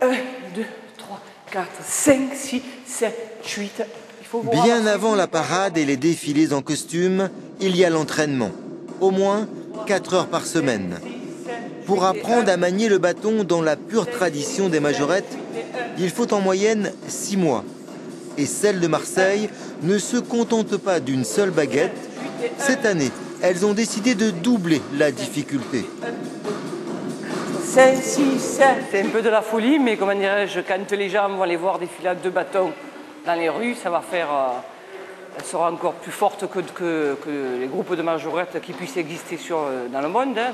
1, 2, 3, 4, 5, 6, 7, 8. Bien avant la parade et les défilés en costume, il y a l'entraînement. Au moins 4 heures par semaine. Pour apprendre à manier le bâton dans la pure tradition des majorettes, il faut en moyenne 6 mois. Et celles de Marseille ne se contentent pas d'une seule baguette. Cette année, elles ont décidé de doubler la difficulté. 5, 6, 7. C'est un peu de la folie, mais comment dirais-je, quand les gens vont aller voir défiler à 2 bâtons dans les rues, ça va faire... elle sera encore plus forte que les groupes de majorettes qui puissent exister dans le monde. Hein.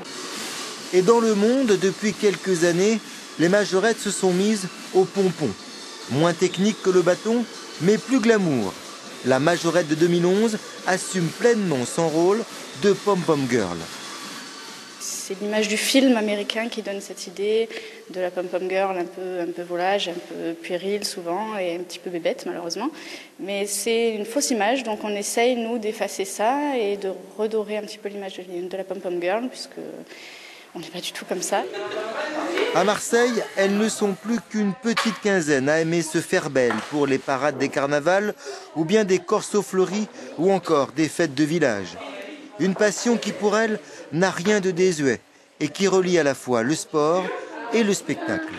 Et dans le monde, depuis quelques années, les majorettes se sont mises au pompon. Moins technique que le bâton, mais plus glamour. La majorette de 2011 assume pleinement son rôle de pom-pom girl. C'est l'image du film américain qui donne cette idée de la pom-pom girl un peu volage, un peu puérile souvent et un petit peu bébête malheureusement. Mais c'est une fausse image, donc on essaye nous d'effacer ça et de redorer un petit peu l'image de la pom-pom girl puisque on n'est pas du tout comme ça. À Marseille, elles ne sont plus qu'une petite quinzaine à aimer se faire belle pour les parades des carnavals ou bien des corsos fleuris ou encore des fêtes de village. Une passion qui pour elles n'a rien de désuet et qui relie à la fois le sport et le spectacle.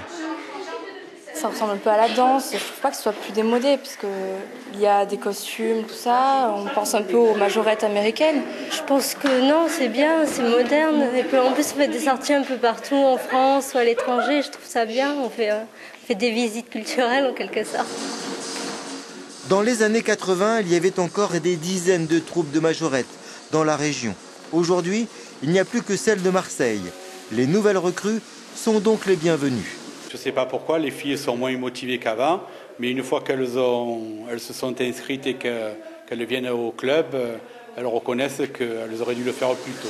Ça ressemble un peu à la danse, je trouve pas que ce soit plus démodé parce qu'il y a des costumes, tout ça, on pense un peu aux majorettes américaines. Je pense que non, c'est bien, c'est moderne et puis en plus on fait des sorties un peu partout en France ou à l'étranger, je trouve ça bien, on fait des visites culturelles en quelque sorte. Dans les années 80, il y avait encore des dizaines de troupes de majorettes dans la région. Aujourd'hui, il n'y a plus que celles de Marseille. Les nouvelles recrues sont donc les bienvenues. Je ne sais pas pourquoi, les filles sont moins motivées qu'avant, mais une fois qu'elles se sont inscrites et qu'elles viennent au club, elles reconnaissent qu'elles auraient dû le faire plus tôt.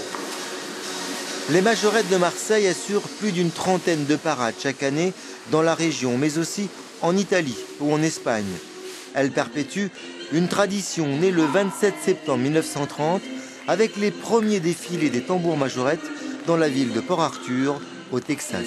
Les majorettes de Marseille assurent plus d'une trentaine de parades chaque année dans la région, mais aussi en Italie ou en Espagne. Elles perpétuent une tradition née le 27 septembre 1930 avec les premiers défilés des tambours majorettes dans la ville de Port Arthur, au Texas.